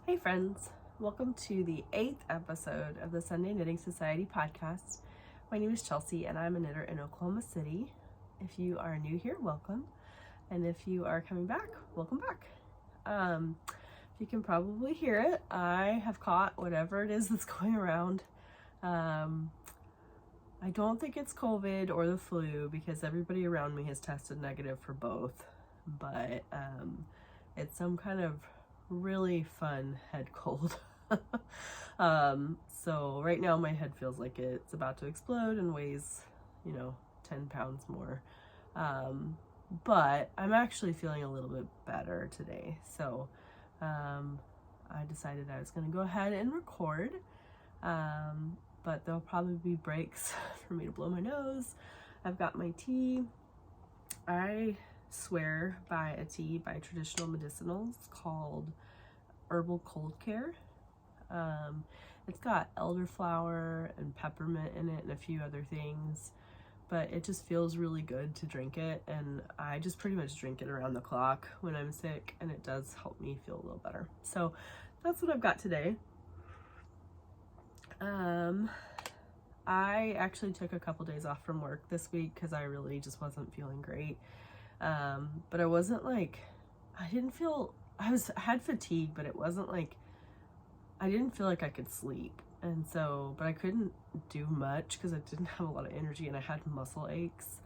Hey friends, welcome to the 8th episode of the Sunday Knitting Society podcast. My name is Chelsea and I'm a knitter in Oklahoma City. If you are new here, welcome. And if you are coming back, welcome back. You can probably hear it. I have caught whatever it is that's going around. I don't think it's COVID or the flu because everybody around me has tested negative for both. But it's some kind of really fun head cold. So right now my head feels like it's about to explode and weighs, 10 pounds more. But I'm actually feeling a little bit better today. So I decided I was going to go ahead and record. But there'll probably be breaks for me to blow my nose. I've got my tea. I swear by a tea by Traditional Medicinals called Herbal Cold Care. It's got elderflower and peppermint in it and a few other things, but it just feels really good to drink it, and I just pretty much drink it around the clock when I'm sick, and it does help me feel a little better. So that's what I've got today. I actually took a couple days off from work this week because I really just wasn't feeling great. But I wasn't like, I had fatigue, but it wasn't like, I didn't feel like I could sleep. And so, but I couldn't do much because I didn't have a lot of energy and I had muscle aches.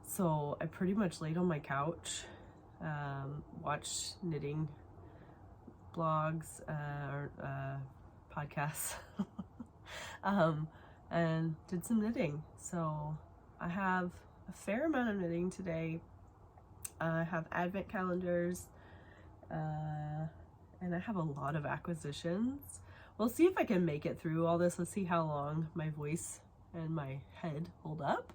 So I pretty much laid on my couch, watched knitting blogs, or podcasts, and did some knitting. So I have a fair amount of knitting today. I have advent calendars, and I have a lot of acquisitions. We'll see if I can make it through all this. Let's see how long my voice and my head hold up.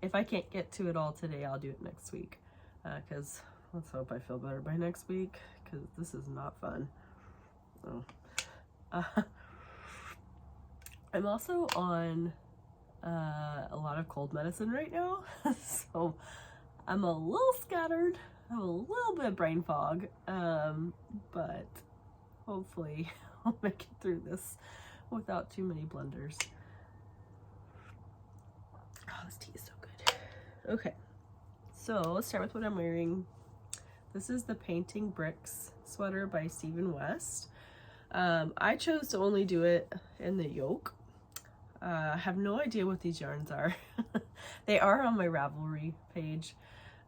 If I can't get to it all today, I'll do it next week, because let's hope I feel better by next week, because this is not fun. I'm also on a lot of cold medicine right now, so I'm a little scattered. I have a little bit of brain fog, but hopefully I'll make it through this without too many blunders. Oh, this tea is so good. Okay, so let's start with what I'm wearing. This is the Painting Bricks sweater by Stephen West. I chose to only do it in the yoke. I have no idea what these yarns are. They are on my Ravelry page.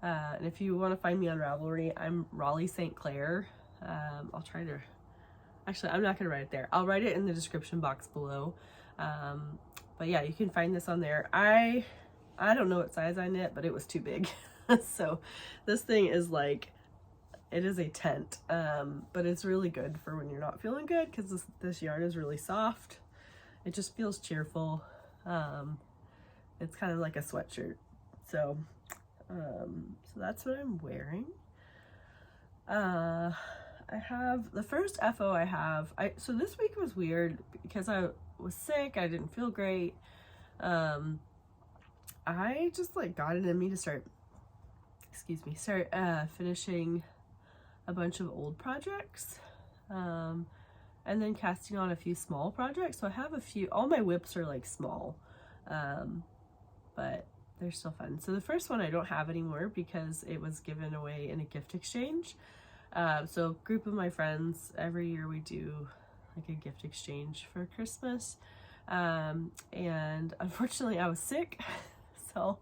And if you want to find me on Ravelry, I'm Raleigh St. Clair. I'll try to, actually, I'm not going to write it there. I'll write it in the description box below. But yeah, you can find this on there. I don't know what size I knit, but it was too big. So this thing is like, it is a tent, but it's really good for when you're not feeling good because this yarn is really soft. It just feels cheerful. It's kind of like a sweatshirt. So that's what I'm wearing. I have the first FO I have. So this week was weird because I was sick. I didn't feel great. I just like got it in me to start finishing a bunch of old projects. And then casting on a few small projects. So I have a few, all my whips are like small, but they're still fun. So the first one I don't have anymore because it was given away in a gift exchange. So a group of my friends, every year we do like a gift exchange for Christmas. And unfortunately I was sick, so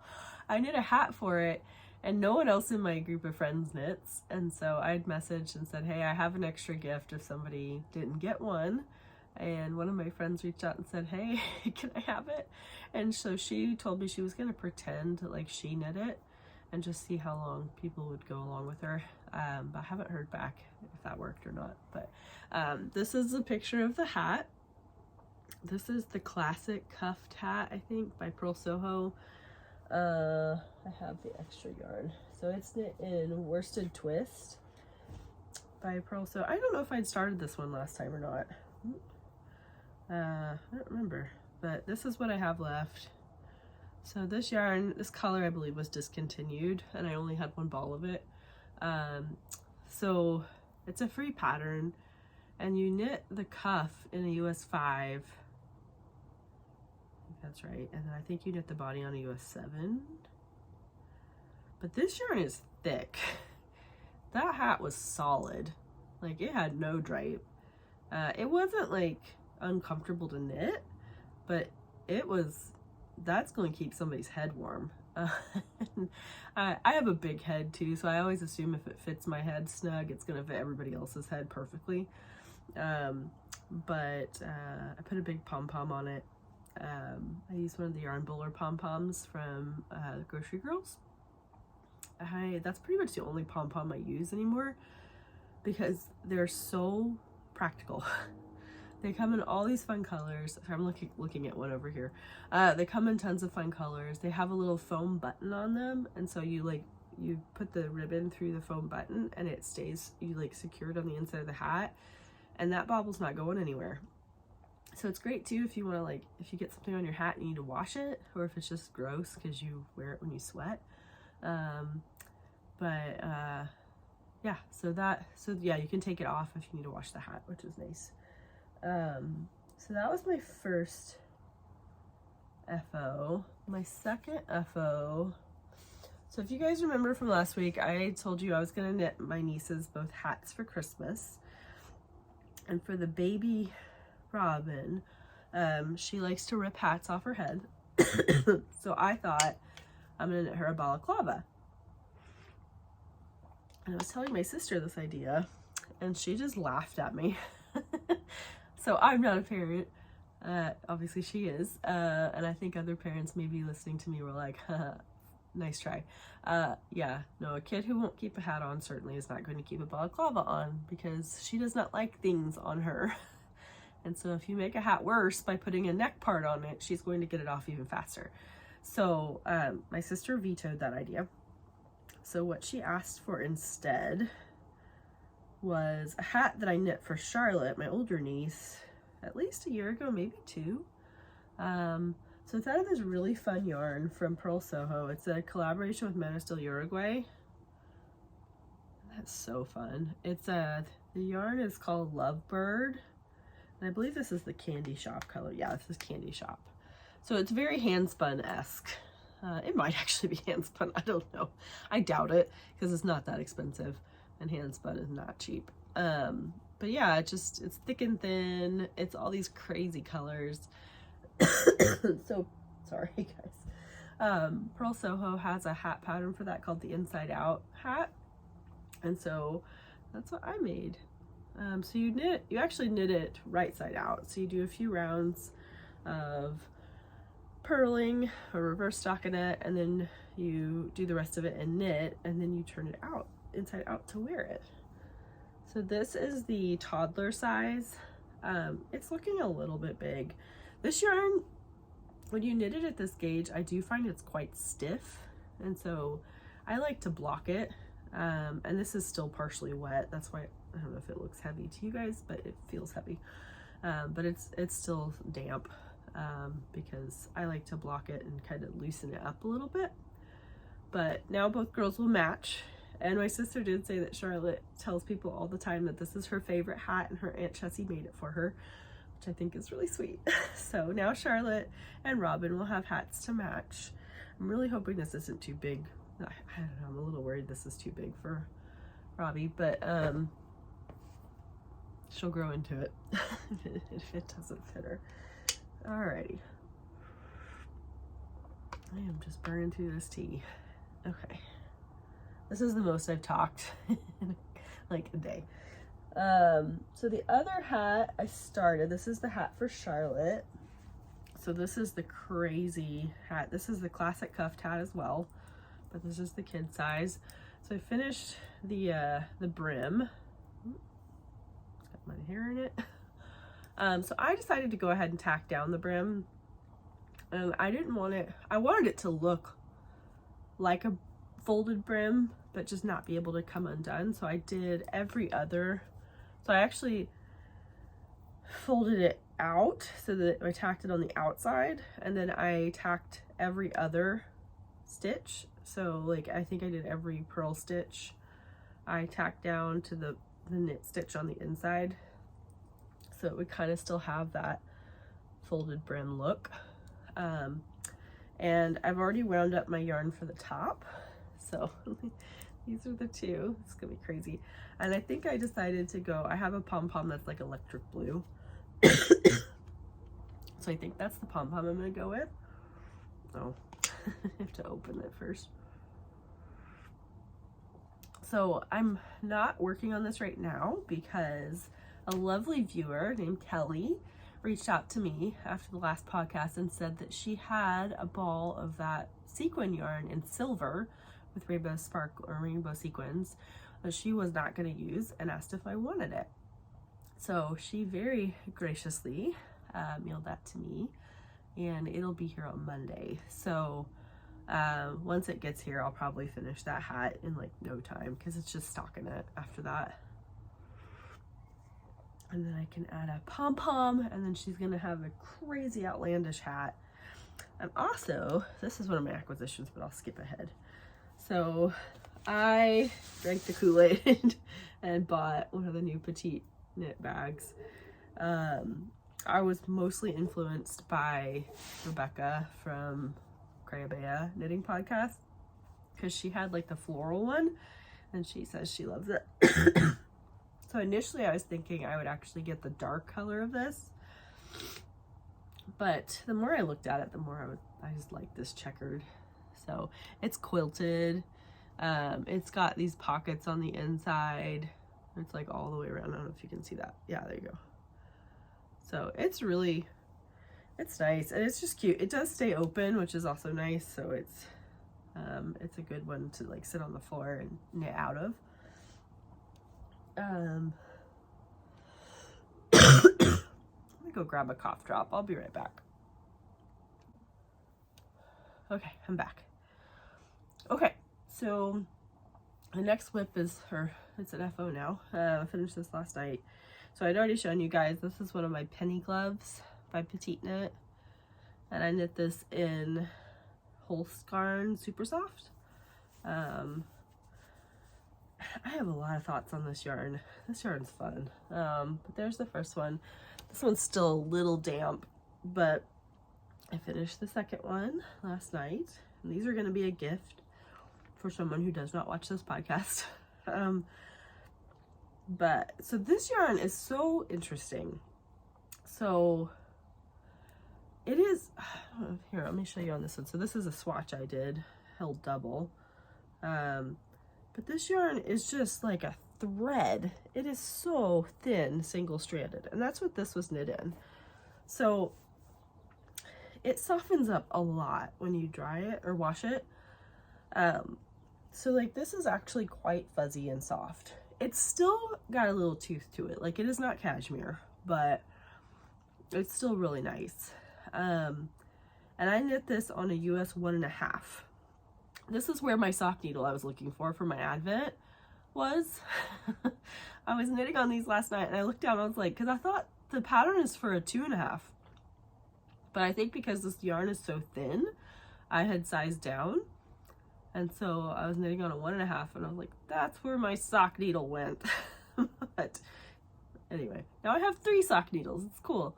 I knit a hat for it. And no one else in my group of friends knits. And so I'd messaged and said, hey, I have an extra gift if somebody didn't get one. And one of my friends reached out and said, hey, can I have it? And so she told me she was going to pretend like she knit it and just see how long people would go along with her. But I haven't heard back if that worked or not. But this is a picture of the hat. This is the classic cuffed hat, I think, by Pearl Soho. I have the extra yarn, so it's knit in Worsted Twist by Pearl. So I don't know if I'd started this one last time or not. I don't remember, but this is what I have left. So this yarn, this color I believe was discontinued, and I only had one ball of it. So it's a free pattern. and you knit the cuff in a US 5. That's right. And then I think you knit the body on a US 7. But this yarn is thick. That hat was solid. Like, it had no drape. It wasn't like uncomfortable to knit, but that's going to keep somebody's head warm. I have a big head too, so I always assume if it fits my head snug, it's going to fit everybody else's head perfectly. But I put a big pom-pom on it. I used one of the Yarn Bowler pom-poms from Grocery Girls. That's pretty much the only pom-pom I use anymore because they're so practical. They come in all these fun colors. I'm looking at one over here. They come in tons of fun colors. They have a little foam button on them, and so you put the ribbon through the foam button and it stays, you like secure it on the inside of the hat, and that bobble's not going anywhere. So it's great too if you want to, like, if you get something on your hat and you need to wash it, or if it's just gross because you wear it when you sweat. Yeah, you can take it off if you need to wash the hat, which is nice. So that was my first FO. My second FO, so if you guys remember from last week, I told you I was gonna knit my nieces both hats for Christmas. And for the baby Robin, she likes to rip hats off her head. So I thought I'm gonna knit her a balaclava. And I was telling my sister this idea, and she just laughed at me. So I'm not a parent. Obviously she is. And I think other parents maybe listening to me were like, nice try. Yeah, no, a kid who won't keep a hat on certainly is not going to keep a balaclava on because she does not like things on her. And so if you make a hat worse by putting a neck part on it, she's going to get it off even faster. So my sister vetoed that idea. So what she asked for instead was a hat that I knit for Charlotte, my older niece, at least a year ago, maybe 2. So it's out of this really fun yarn from Purl Soho. It's a collaboration with Manastil Uruguay. That's so fun. It's the yarn is called Lovebird, and I believe this is the Candy Shop color. Yeah, this is Candy Shop. So it's very handspun-esque. It might actually be handspun. I don't know. I doubt it because it's not that expensive, and handspun is not cheap. But yeah, it's thick and thin. It's all these crazy colors. So sorry guys. Purl Soho has a hat pattern for that called the Inside Out hat, and so that's what I made. So you actually knit it right side out. So you do a few rounds of purling or reverse stockinette, and then you do the rest of it and knit, and then you turn it out inside out to wear it. So this is the toddler size. It's looking a little bit big. This yarn, when you knit it at this gauge, I do find it's quite stiff, and so I like to block it. And this is still partially wet. That's why I don't know if it looks heavy to you guys, but it feels heavy. But it's still damp. Because I like to block it and kind of loosen it up a little bit. But now both girls will match. And my sister did say that Charlotte tells people all the time that this is her favorite hat and her Aunt Chessie made it for her, which I think is really sweet. So now Charlotte and Robin will have hats to match. I'm really hoping this isn't too big. I don't know, I'm a little worried this is too big for Robbie, but she'll grow into it if it doesn't fit her. Alrighty. I am just burning through this tea. Okay. This is the most I've talked in like a day. So the other hat I started, this is the hat for Charlotte. So this is the crazy hat. This is the classic cuffed hat as well, but this is the kid size. So I finished the brim. It's got my hair in it. So I decided to go ahead and tack down the brim, and I wanted it to look like a folded brim, but just not be able to come undone. So I did every other, so I actually folded it out so that I tacked it on the outside, and then I tacked every other stitch. So like, I think I did every purl stitch I tacked down to the knit stitch on the inside. So it would kind of still have that folded brim look. And I've already wound up my yarn for the top. So these are the two. It's gonna be crazy. And I think I decided to go, I have a pom-pom that's like electric blue. So I think that's the pom-pom I'm gonna go with. Oh, I have to open it first. So I'm not working on this right now because a lovely viewer named Kelly reached out to me after the last podcast and said that she had a ball of that sequin yarn in silver with rainbow sparkle or rainbow sequins that she was not going to use, and asked if I wanted it. So she very graciously mailed that to me, and it'll be here on Monday. So once it gets here, I'll probably finish that hat in like no time because it's just stocking it after that. And then I can add a pom-pom, and then she's gonna have a crazy outlandish hat. And also, this is one of my acquisitions, but I'll skip ahead. So I drank the Kool-Aid and bought one of the new petite knit bags. I was mostly influenced by Rebecca from Crayabea Knitting Podcast because she had like the floral one, and she says she loves it. So initially I was thinking I would actually get the dark color of this, but the more I looked at it, the more I just like this checkered. So it's quilted. It's got these pockets on the inside. It's like all the way around. I don't know if you can see that. Yeah, there you go. So it's nice, and it's just cute. It does stay open, which is also nice. So it's a good one to like sit on the floor and knit out of. Let me go grab a cough drop. I'll be right back. Okay, I'm back. Okay, so the next whip is it's an FO now. I finished this last night. So I'd already shown you guys, this is one of my penny gloves by Petite Knit. And I knit this in Holskarn Super Soft. I have a lot of thoughts on this yarn. This yarn's fun. But there's the first one. This one's still a little damp, but I finished the second one last night. And these are going to be a gift for someone who does not watch this podcast. But so this yarn is so interesting. So it is, here, let me show you on this one. So this is a swatch I did, held double. But this yarn is just like a thread. It is so thin, single-stranded, and that's what this was knit in. So it softens up a lot when you dry it or wash it. So like this is actually quite fuzzy and soft. It's still got a little tooth to it. Like it is not cashmere, but it's still really nice. And I knit this on a US 1.5. This is where my sock needle I was looking for my Advent was. I was knitting on these last night and I looked down, I was like, because I thought the pattern is for a 2.5. But I think because this yarn is so thin, I had sized down. And so I was knitting on a 1.5 and I was like, that's where my sock needle went. But anyway, now I have 3 sock needles. It's cool.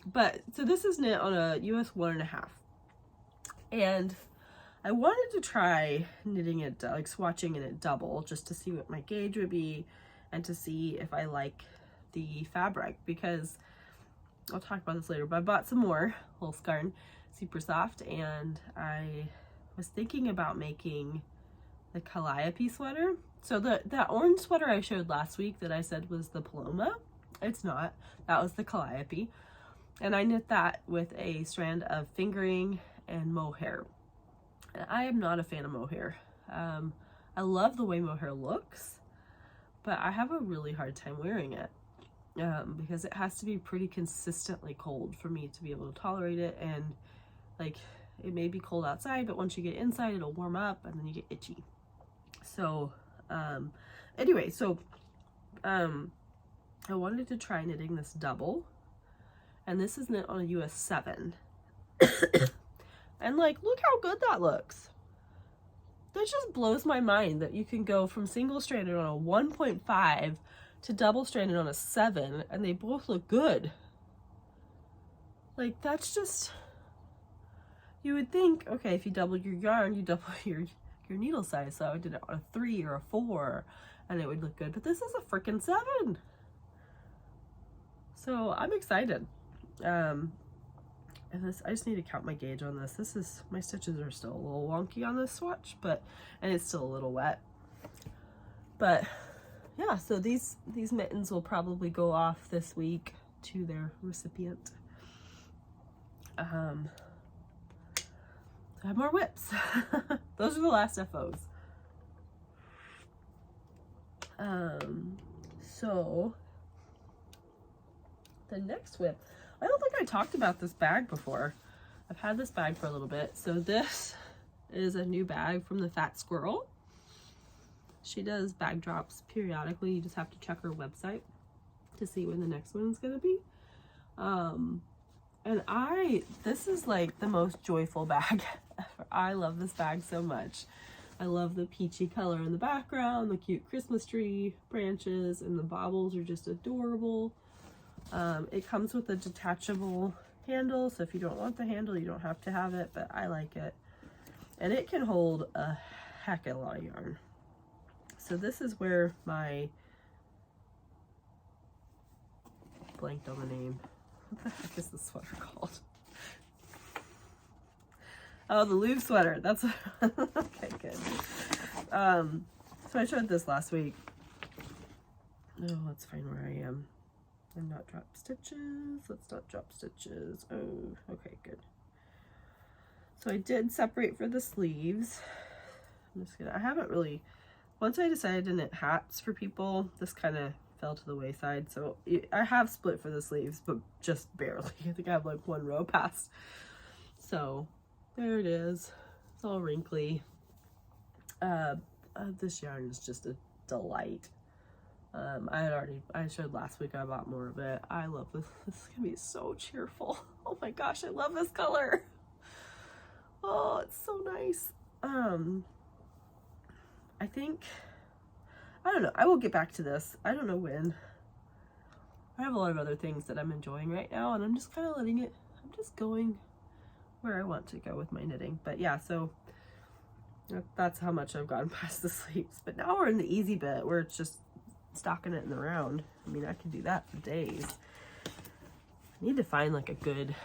But so this is knit on a US 1.5. And I wanted to try knitting it, like swatching in it double, just to see what my gauge would be and to see if I like the fabric, because I'll talk about this later, but I bought some more Holskarn Super Soft, and I was thinking about making the Calliope sweater. So that orange sweater I showed last week that I said was the Paloma, it's not. That was the Calliope. And I knit that with a strand of fingering and mohair. And I am not a fan of mohair. I love the way mohair looks, but I have a really hard time wearing it because it has to be pretty consistently cold for me to be able to tolerate it. And like, it may be cold outside, but once you get inside, it'll warm up and then you get itchy. So anyway, so I wanted to try knitting this double, and this is knit on a US 7. And like, look how good that looks. That just blows my mind that you can go from single stranded on a 1.5 to double stranded on a 7, and they both look good. Like, that's just, you would think, okay, if you double your yarn, you double your needle size. So I did it on a 3 or a 4 and it would look good, but this is a freaking 7. So I'm excited. And this, I just need to count my gauge on this. This is, my stitches are still a little wonky on this swatch, and it's still a little wet. But yeah, so these mittens will probably go off this week to their recipient. I have more whips. Those are the last FOs. So the next whip, I don't think I talked about this bag before. I've had this bag for a little bit. So this is a new bag from the Fat Squirrel. She does bag drops periodically. You just have to check her website to see when the next one's gonna be. And this is like the most joyful bag ever. I love this bag so much. I love the peachy color in the background, the cute Christmas tree branches, and the baubles are just adorable. It comes with a detachable handle, so if you don't want the handle, you don't have to have it, but I like it. And it can hold a heck of a lot of yarn. So this is where my, blanked on the name. What the heck is this sweater called? Oh, the Louvre sweater. That's okay, good. So I showed this last week. Oh, let's find where I am. And not drop stitches. Let's not drop stitches. Oh, okay, good. So I did separate for the sleeves. I'm just gonna, I haven't really, once I decided to knit hats for people, this kind of fell to the wayside. So I have split for the sleeves, but just barely. I think I have like one row past. So there it is. It's all wrinkly. This yarn is just a delight. I showed last week I bought more of it. I love this. This is gonna be so cheerful. Oh my gosh, I love this color. Oh, it's so nice. I think, I don't know, I will get back to this. I don't know when. I have a lot of other things that I'm enjoying right now, and I'm just kind of letting it, I'm just going where I want to go with my knitting. But yeah, so that's how much I've gotten past the sleeves. But now we're in the easy bit where it's just stocking it in the round. I mean, I could do that for days. I need to find like a good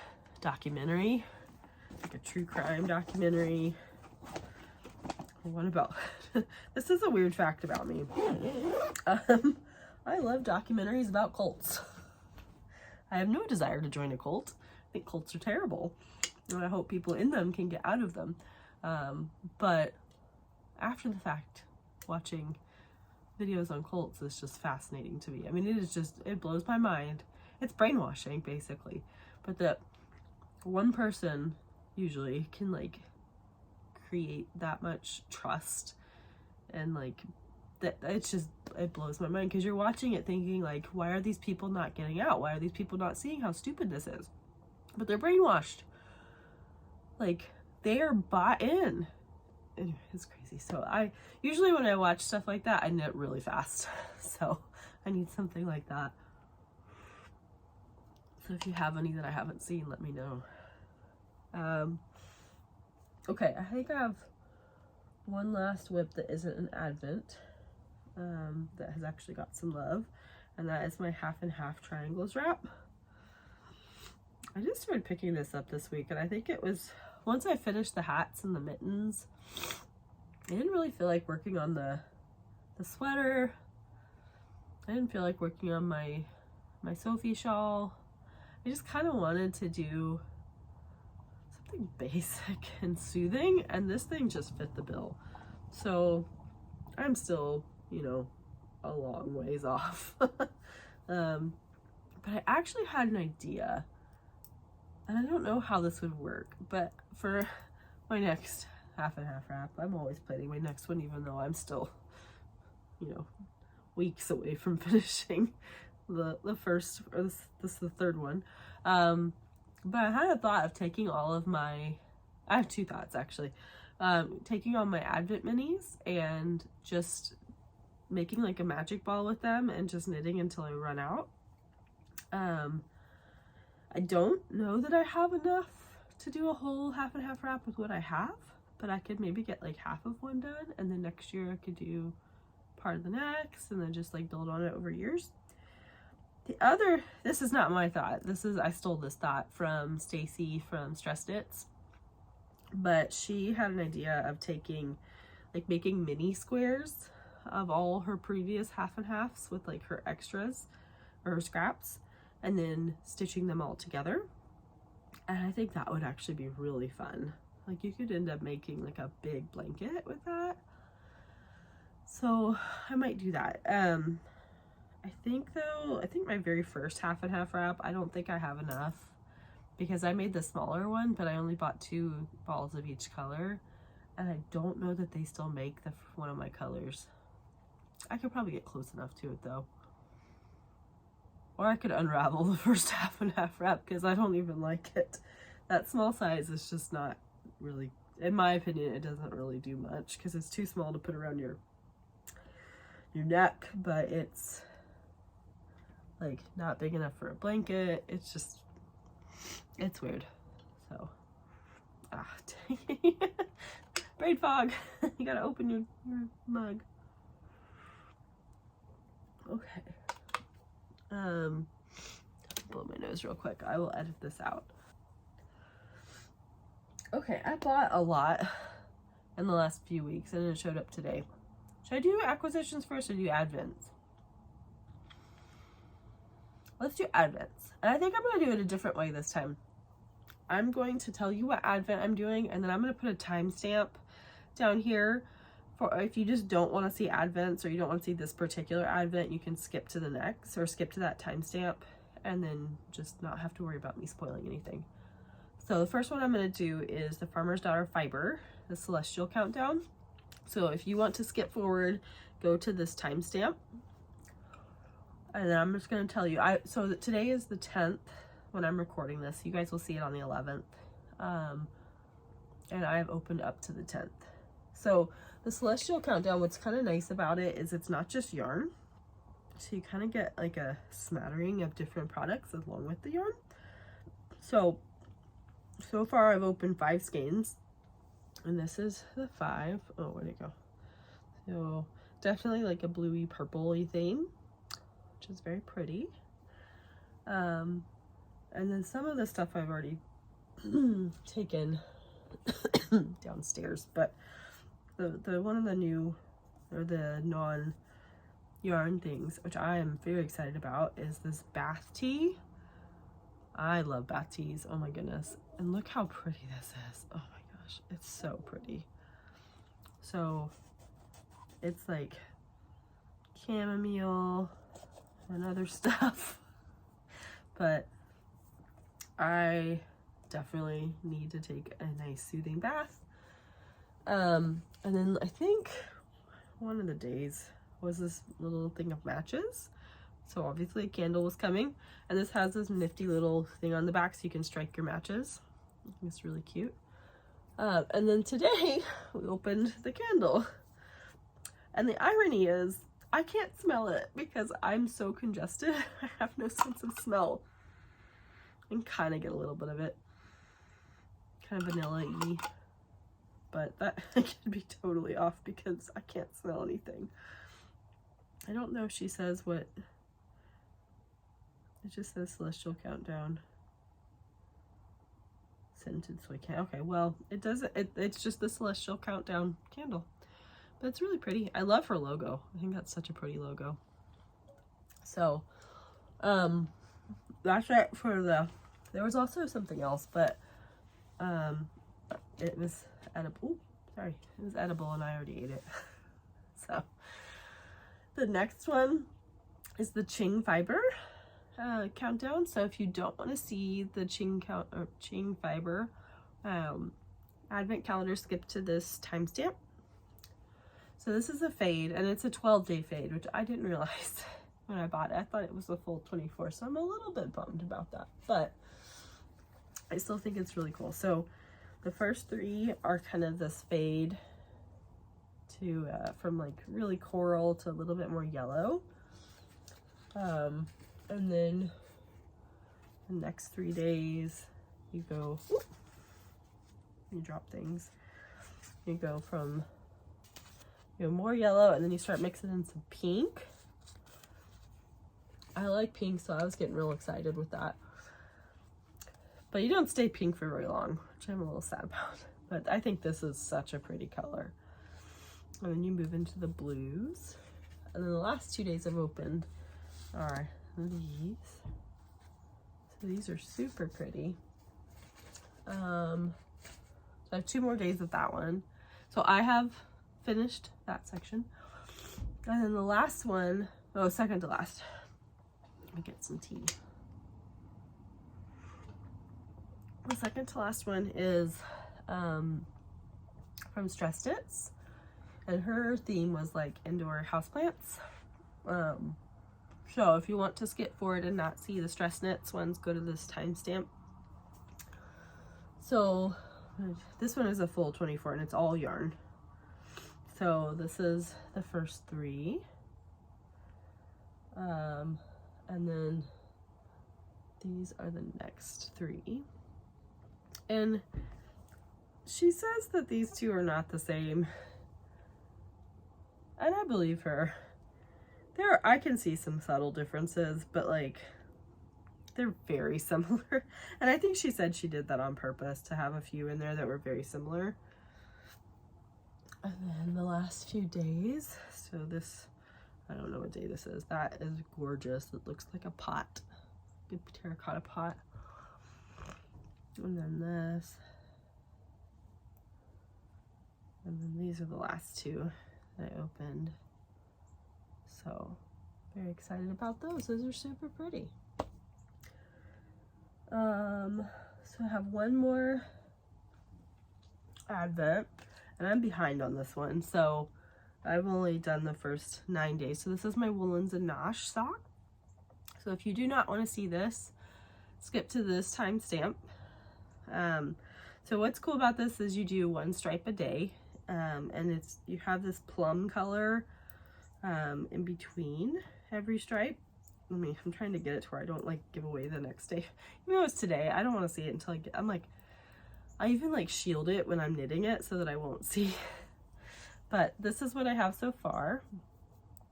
documentary, like a true crime documentary. What about, this is a weird fact about me. I love documentaries about cults. I have no desire to join a cult. I think cults are terrible, and I hope people in them can get out of them. But after the fact, watching videos on cults is just fascinating to me. I mean, it is just, it blows my mind. It's brainwashing, basically. But that one person usually can like create that much trust, and like that, it's just, it blows my mind, because you're watching it thinking like, why are these people not getting out? Why are these people not seeing how stupid this is? But they're brainwashed. Like, they are bought in. It's crazy. So I usually, when I watch stuff like that, I knit really fast. So I need something like that. So if you have any that I haven't seen, let me know. Okay, I think I have one last whip that isn't an Advent, that has actually got some love, and that is my half and half triangles wrap. I just started picking this up this week, and I think it was, once I finished the hats and the mittens, I didn't really feel like working on the sweater. I didn't feel like working on my Sophie shawl. I just kind of wanted to do something basic and soothing, and this thing just fit the bill. So I'm still, you know, a long ways off. But I actually had an idea, and I don't know how this would work, but for my next half and half wrap, I'm always planning my next one, even though I'm still, you know, weeks away from finishing the first, or this is the third one. But I had a thought of taking all of my, I have two thoughts actually, taking all my Advent minis and just making like a magic ball with them and just knitting until I run out. I don't know that I have enough to do a whole half and half wrap with what I have, but I could maybe get like half of one done, and then next year I could do part of the next and then just like build on it over years. This is not my thought. I stole this thought from Stacy from Stress Knits, but she had an idea of making mini squares of all her previous half and halves with like her extras or her scraps, and then stitching them all together. And I think that would actually be really fun. Like you could end up making like a big blanket with that. So I might do that. I think my very first half and half wrap, I don't think I have enough because I made the smaller one, but I only bought 2 balls of each color, and I don't know that they still make one of my colors. I could probably get close enough to it though. Or I could unravel the first half and half wrap because I don't even like it. That small size is just not really, in my opinion, it doesn't really do much because it's too small to put around your neck, but it's like not big enough for a blanket. It's weird. So dang. Braid fog. You gotta open your mug. Okay. Blow my nose real quick. I will edit this out. Okay, I bought a lot in the last few weeks and it showed up today. Should I do acquisitions first or do advents? Let's do advents. And I think I'm going to do it a different way this time. I'm going to tell you what advent I'm doing, and then I'm going to put a timestamp down here for if you just don't want to see advents or you don't want to see this particular advent, you can skip to the next or skip to that timestamp and then just not have to worry about me spoiling anything. So the first one I'm going to do is the Farmer's Daughter Fiber, the Celestial Countdown. So if you want to skip forward, go to this timestamp. And then I'm just going to tell you, so that today is the 10th when I'm recording this. You guys will see it on the 11th. And I have opened up to the 10th. So the Celestial Countdown, what's kind of nice about it is it's not just yarn. So you kind of get like a smattering of different products along with the yarn. So far I've opened 5 skeins. And this is the 5. Oh, where'd it go? So definitely like a bluey purpley theme, which is very pretty. And then some of the stuff I've already taken downstairs, but the one of the new or the non-yarn things, which I am very excited about, is this bath tea. I love bath teas. Oh my goodness. And look how pretty this is. Oh my gosh, it's so pretty. So it's like chamomile and other stuff, but I definitely need to take a nice soothing bath. And then I think one of the days was this little thing of matches. So obviously a candle was coming, and this has this nifty little thing on the back so you can strike your matches. It's really cute. And then today we opened the candle, and the irony is I can't smell it because I'm so congested. I have no sense of smell. And kind of get a little bit of it, kind of vanilla-y, but that I could be totally off because I can't smell anything. I don't know if she says what. It just says Celestial Countdown scented, so I can't. Okay, well, it doesn't. It's just the Celestial Countdown candle, but it's really pretty. I love her logo. I think that's such a pretty logo. So, that's it for the. There was also something else, but it was edible. Ooh, sorry, it was edible, and I already ate it. So, the next one is the Qing Fiber countdown. So if you don't want to see the Qing Fiber advent calendar, skip to this timestamp. So this is a fade, and it's a 12-day fade, which I didn't realize when I bought it. I thought it was a full 24, so I'm a little bit bummed about that, but I still think it's really cool. So the first 3 are kind of this fade to from like really coral to a little bit more yellow. And then the next 3 days you go, you drop things, you go from, you know, more yellow, and then you start mixing in some pink. I like pink, so I was getting real excited with that. But you don't stay pink for very long, which I'm a little sad about. But I think this is such a pretty color. And then you move into the blues. And then the last 2 days I've opened are these. So these are super pretty. So I have 2 more days of that one. So I have finished that section. And then the last one, oh, second to last. Let me get some tea. The second to last one is from Stress Knits, and her theme was like indoor houseplants. So if you want to skip forward and not see the Stress Knits ones, go to this timestamp. So this one is a full 24 and it's all yarn. So this is the first 3. And then these are the next 3. And she says that these 2 are not the same. And I believe her. I can see some subtle differences, but like they're very similar. And I think she said she did that on purpose to have a few in there that were very similar. And then the last few days, so this, I don't know what day this is. That is gorgeous. It looks like a pot, a terracotta pot. And then this. And then these are the last 2 that I opened. So very excited about those. Those are super pretty. So I have one more advent, and I'm behind on this one. So I've only done the first 9 days. So this is my Woolens and Nosh sock. So if you do not want to see this, skip to this timestamp. So what's cool about this is you do 1 stripe a day, and you have this plum color in between every stripe. I'm trying to get it to where I don't like give away the next day. Even though it's today, I don't want to see it until I even like shield it when I'm knitting it so that I won't see. But this is what I have so far.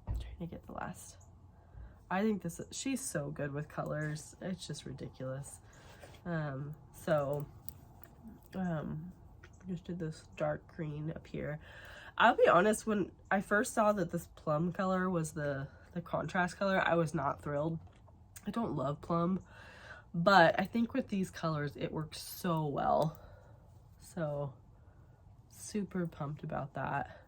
I'm trying to get the last. I think she's so good with colors. It's just ridiculous. Just did this dark green up here. I'll be honest, when I first saw that this plum color was the contrast color, I was not thrilled. I don't love plum, but I think with these colors it works so well. So super pumped about that.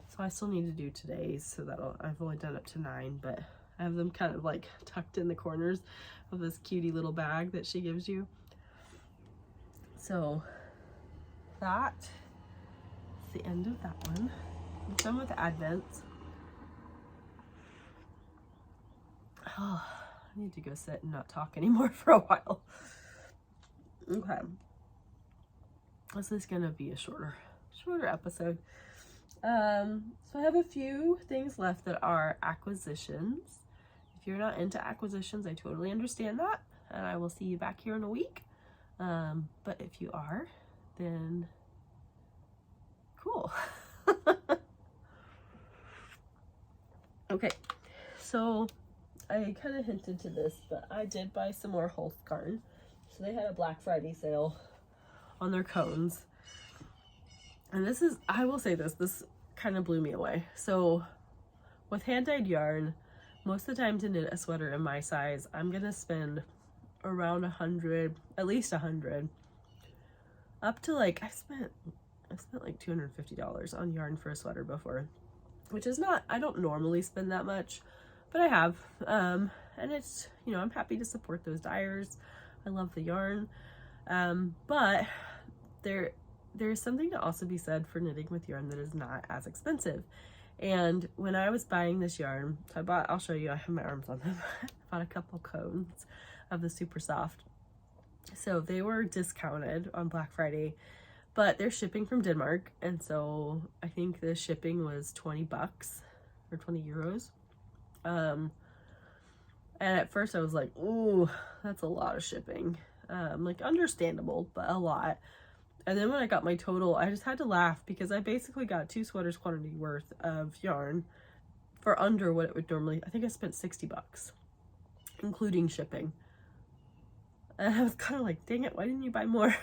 So I still need to do today's, so I've only done up to 9, but I have them kind of like tucked in the corners of this cutie little bag that she gives you. So that is the end of that one. I'm done with Advents. Oh, I need to go sit and not talk anymore for a while. Okay. This is gonna be a shorter episode. So I have a few things left that are acquisitions. If you're not into acquisitions, I totally understand that, and I will see you back here in a week. But if you are, then cool. Okay, so I kind of hinted to this, but I did buy some more Holzgarten. So they had a Black Friday sale on their cones. And this is, I will say this kind of blew me away. So with hand-dyed yarn, most of the time to knit a sweater in my size, I'm going to spend around 100, at least 100, up to like, I spent like $250 on yarn for a sweater before, which is not, I don't normally spend that much, but I have, and it's, you know, I'm happy to support those dyers. I love the yarn, but there's something to also be said for knitting with yarn that is not as expensive. And when I was buying this yarn, so I'll show you, I have my arms on them. I bought a couple cones of the Super Soft. So they were discounted on Black Friday but they're shipping from Denmark, and so I think the shipping was 20 bucks or 20 euros. And at first I was like, ooh, that's a lot of shipping. Like, understandable, but a lot. And then when I got my total, I just had to laugh because I basically got 2 sweaters quantity worth of yarn for under what it would normally. I think I spent 60 bucks, including shipping. And I was kind of like, dang it, why didn't you buy more?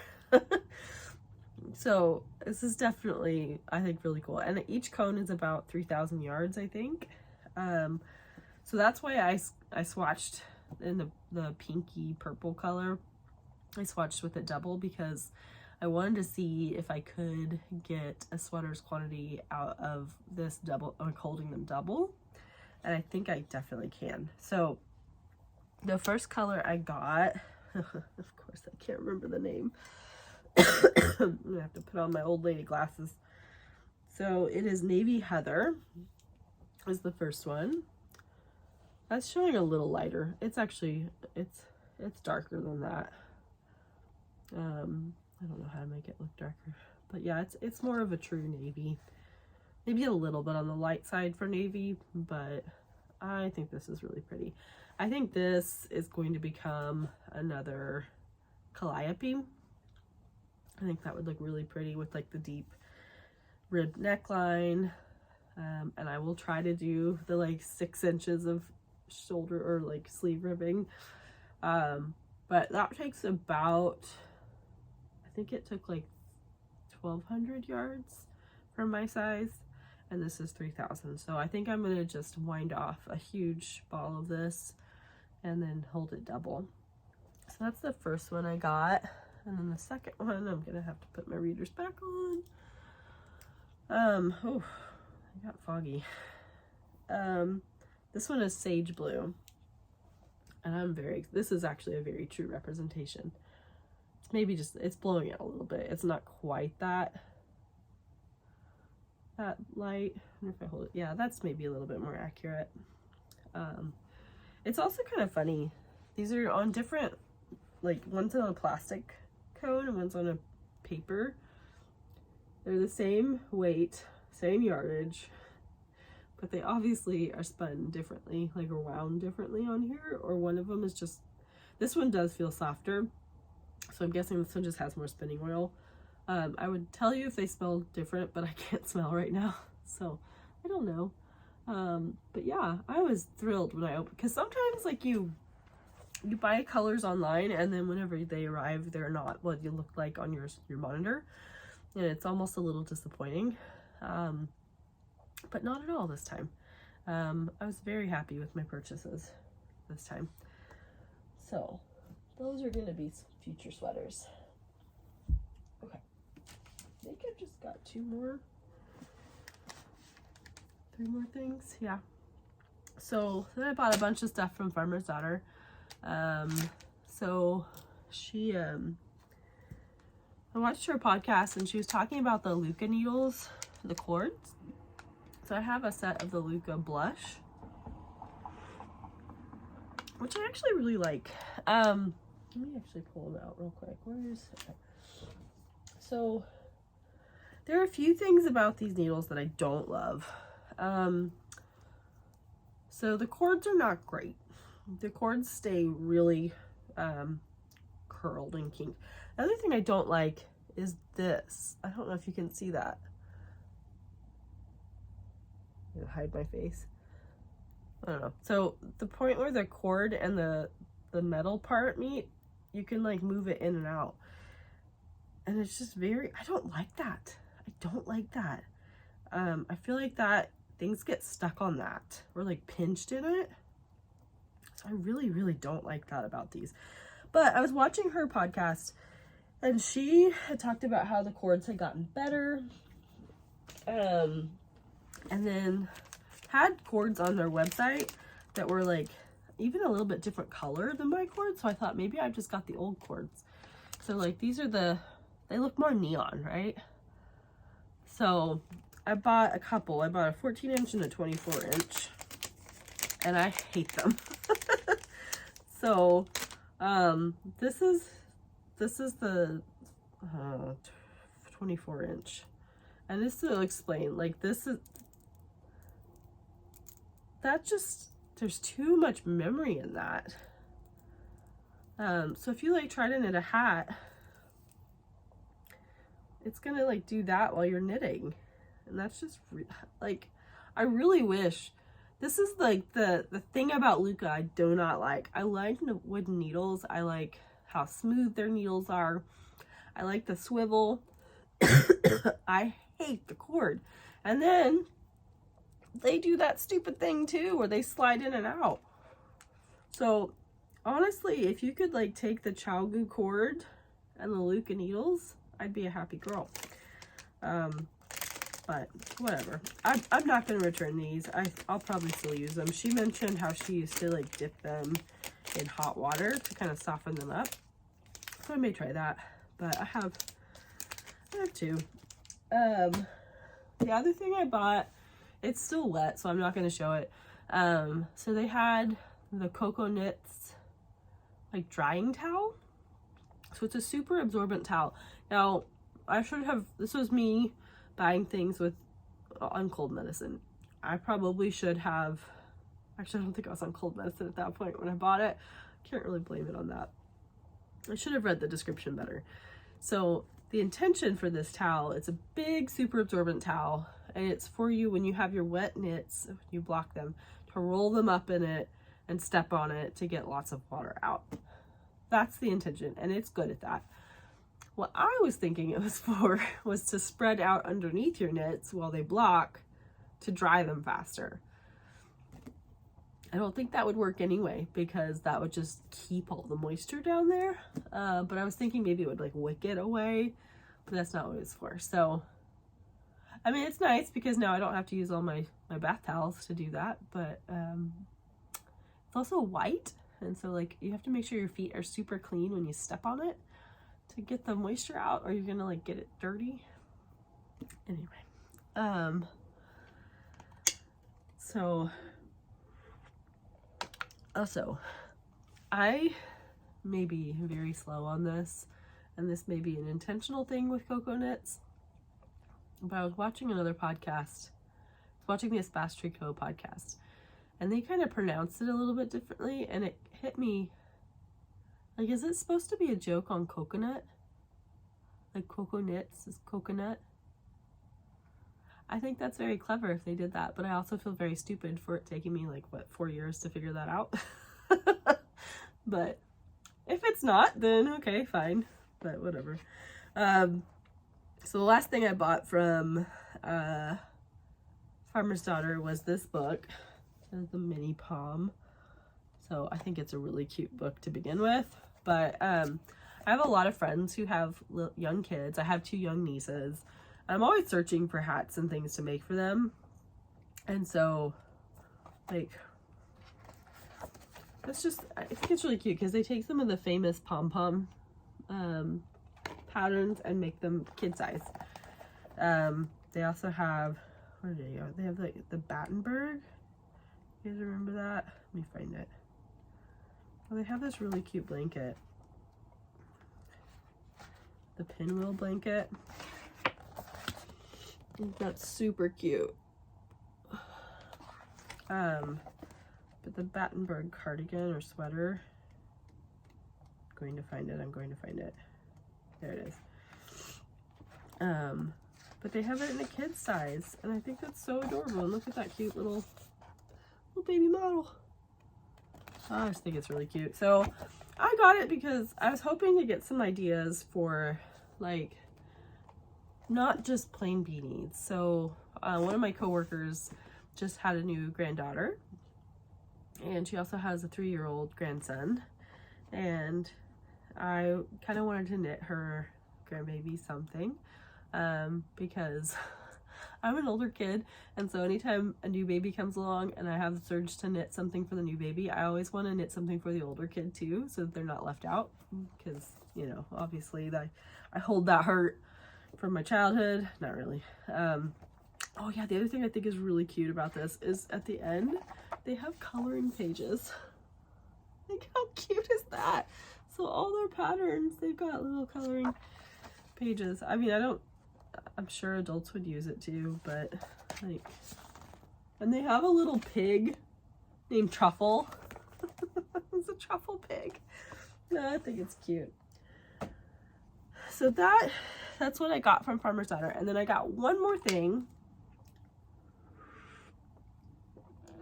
So this is definitely, I think, really cool. And each cone is about 3,000 yards, I think. So that's why I swatched in the pinky purple color. I swatched with a double because I wanted to see if I could get a sweater's quantity out of this double, like holding them double. And I think I definitely can. So the first color I got, of course I can't remember the name. I'm gonna have to put on my old lady glasses. So it is Navy Heather is the first one. That's showing a little lighter. It's actually, it's darker than that. I don't know how to make it look darker, but yeah, it's more of a true navy. Maybe a little bit on the light side for navy, but I think this is really pretty. I think this is going to become another calliope. I think that would look really pretty with like the deep ribbed neckline. And I will try to do the like 6 inches of shoulder or like sleeve ribbing. But that takes about, I think it took like 1,200 yards for my size, and this is 3,000. So I think I'm gonna just wind off a huge ball of this and then hold it double. So that's the first one I got. And then the second one, I'm gonna have to put my readers back on. Oh, I got foggy. This one is Sage Blue. And this is actually a very true representation. It's maybe just, it's blowing out a little bit. It's not quite that light. I wonder if I hold it. Yeah, that's maybe a little bit more accurate. It's also kind of funny. These are on different, like one's on a plastic cone and one's on a paper. They're the same weight, same yardage, but they obviously are spun differently, like or wound differently on here, or one of them is just, this one does feel softer, so I'm guessing this one just has more spinning oil. I would tell you if they smell different, but I can't smell right now, so I don't know. But yeah, I was thrilled when I opened, because sometimes like you buy colors online and then whenever they arrive, they're not what you look like on your monitor, and it's almost a little disappointing. But not at all this time. I was very happy with my purchases this time. So those are going to be future sweaters. Okay, I think I've just got 3 more things. Yeah. So then I bought a bunch of stuff from Farmer's Daughter. So she, I watched her podcast and she was talking about the Luca needles, the cords. So I have a set of the Luca blush, which I actually really like. Let me actually pull them out real quick. Where is it? So there are a few things about these needles that I don't love. So the cords are not great. The cords stay really curled and kinked. The other thing I don't like is this. I don't know if you can see that. I'm gonna hide my face. I don't know. So the point where the cord and the metal part meet, you can like move it in and out. And it's just I don't like that. I don't like that. I feel like that things get stuck on that or like pinched in it. So I really, really don't like that about these. But I was watching her podcast and she had talked about how the cords had gotten better. And then had cords on their website that were like even a little bit different color than my cords. So I thought maybe I've just got the old cords. So like these are they look more neon, right? So I bought a couple. I bought a 14-inch and a 24-inch. And I hate them. So this is the 24 inch. And this will explain, like this is, that just, there's too much memory in that. So if you like try to knit a hat, it's gonna like do that while you're knitting. And that's just like, I really wish, this is like the thing about Luca I do not like. I like the wooden needles. I like how smooth their needles are. I like the swivel. I hate the cord. And then they do that stupid thing too where they slide in and out. So honestly, if you could like take the ChiaoGoo cord and the Luca needles, I'd be a happy girl. But whatever. I'm not going to return these. I'll probably still use them. She mentioned how she used to like dip them in hot water to kind of soften them up. So I may try that. But I have two. The other thing I bought, it's still wet, so I'm not going to show it. So they had the Coco Knits like drying towel. So it's a super absorbent towel. Now, I should have, this was me buying things on cold medicine. I probably should have, actually I don't think I was on cold medicine at that point when I bought it. Can't really blame it on that. I should have read the description better. So the intention for this towel, it's a big super absorbent towel, and it's for you when you have your wet knits, you block them, to roll them up in it and step on it to get lots of water out. That's the intention, and it's good at that. What I was thinking it was for was to spread out underneath your knits while they block to dry them faster. I don't think that would work anyway, because that would just keep all the moisture down there. But I was thinking maybe it would like wick it away, but that's not what it's for. So, I mean, it's nice because now I don't have to use all my bath towels to do that, but it's also white. And so like you have to make sure your feet are super clean when you step on it to get the moisture out, or you're gonna like get it dirty. Anyway, so also I may be very slow on this, and this may be an intentional thing with Coco Knits, but I was watching another podcast, watching the Espace Tricot podcast, and they kind of pronounced it a little bit differently, and it hit me. Like, is it supposed to be a joke on coconut? Like, Coco Knits is coconut? I think that's very clever if they did that, but I also feel very stupid for it taking me, like, what, 4 years to figure that out? But if it's not, then okay, fine. But whatever. So the last thing I bought from Farmer's Daughter was this book. The Mini Palm. So I think it's a really cute book to begin with. But I have a lot of friends who have young kids. I have 2 young nieces. I'm always searching for hats and things to make for them. And so, like, that's just, I think it's really cute because they take some of the famous pom-pom patterns and make them kid size. They also have, where do they go? They have like the Battenberg. You guys remember that? Let me find it. Well, they have this really cute blanket. The pinwheel blanket. I think that's super cute. But the Battenberg cardigan or sweater, I'm going to find it. There it is. But they have it in a kid size, and I think that's so adorable. And look at that cute little baby model. I just think it's really cute. So I got it because I was hoping to get some ideas for, like, not just plain beanies. So one of my coworkers just had a new granddaughter, and she also has a 3-year-old grandson, and I kind of wanted to knit her grandbaby something because I'm an older kid, and so anytime a new baby comes along and I have the surge to knit something for the new baby, I always want to knit something for the older kid too, so that they're not left out, because, you know, obviously I hold that hurt from my childhood. Not really. Oh yeah, the other thing I think is really cute about this is at the end they have coloring pages. Like, how cute is that? So all their patterns, they've got little coloring pages. I mean, I don't I'm sure adults would use it too, but like, and they have a little pig named Truffle. It's a truffle pig. I think it's cute. So that's what I got from Farmer's Daughter. And then I got one more thing.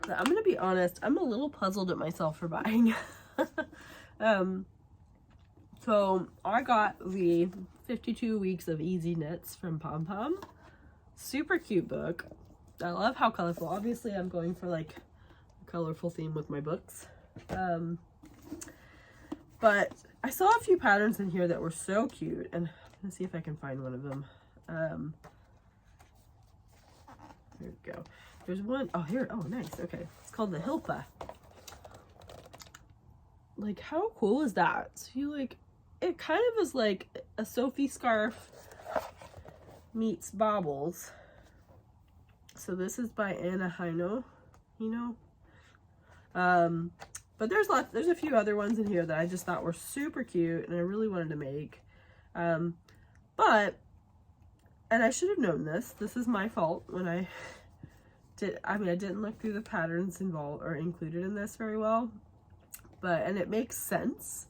I'm gonna be honest, I'm a little puzzled at myself for buying. So I got the 52 Weeks of Easy Knits from Pom Pom. Super cute book. I love how colorful. Obviously I'm going for like a colorful theme with my books. But I saw a few patterns in here that were so cute, and I'm gonna see if I can find one of them. Here we go. There's one, oh here, oh nice, okay. It's called the Hilpa. Like, how cool is that? So you like, it kind of is like a Sophie scarf meets baubles. So this is by Anna Hino. But there's a few other ones in here that I just thought were super cute and I really wanted to make. And I should have known this. This is my fault when I didn't look through the patterns involved or included in this very well. And it makes sense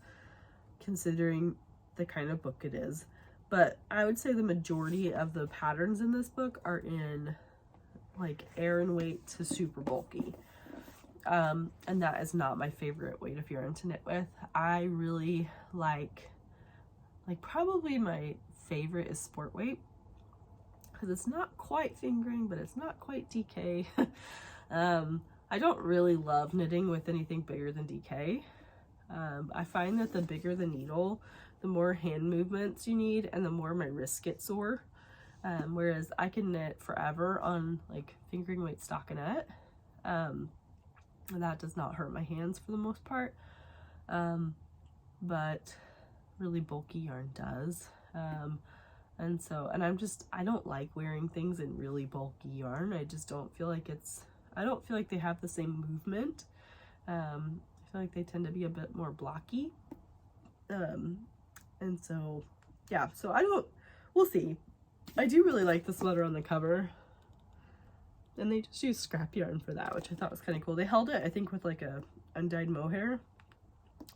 considering the kind of book it is. But I would say the majority of the patterns in this book are in like Aran weight to super bulky. And that is not my favorite weight of yarn to knit with. I really like probably my favorite is sport weight, because it's not quite fingering, but it's not quite DK. I don't really love knitting with anything bigger than DK. I find that the bigger the needle, the more hand movements you need and the more my wrists get sore. Whereas I can knit forever on like fingering weight stockinette. That does not hurt my hands for the most part. But really bulky yarn does. And I don't like wearing things in really bulky yarn. I just don't feel like I don't feel like they have the same movement. I feel like they tend to be a bit more blocky. And so, yeah, we'll see. I do really like the sweater on the cover. And they just used scrap yarn for that, which I thought was kind of cool. They held it, I think, with like a undyed mohair,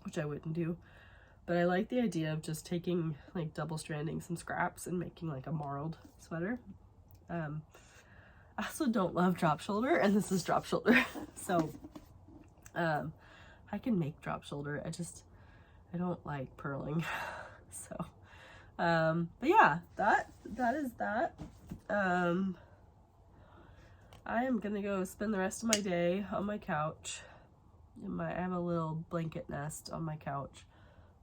which I wouldn't do. But I like the idea of just taking, like, double stranding some scraps and making like a marled sweater. I also don't love drop shoulder, and this is drop shoulder. So, I can make drop shoulder. I don't like purling. So, but yeah, that is that. I am gonna go spend the rest of my day on my couch. I have a little blanket nest on my couch.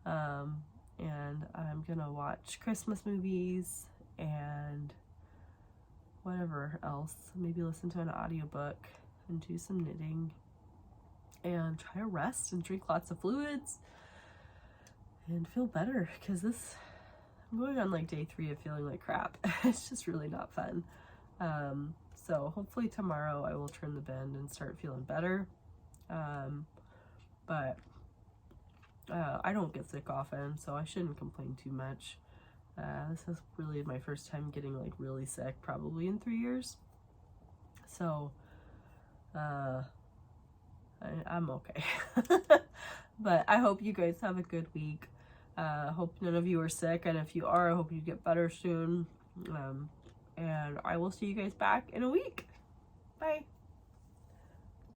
And I'm gonna watch Christmas movies and whatever else. Maybe listen to an audiobook and do some knitting and try to rest and drink lots of fluids and feel better, because I'm going on like day 3 of feeling like crap. It's just really not fun. So hopefully tomorrow I will turn the bend and start feeling better. But I don't get sick often, so I shouldn't complain too much. This is really my first time getting like really sick, probably in 3 years. So I'm okay. But I hope you guys have a good week. Hope none of you are sick, and if you are, I hope you get better soon. And I will see you guys back in a week. Bye.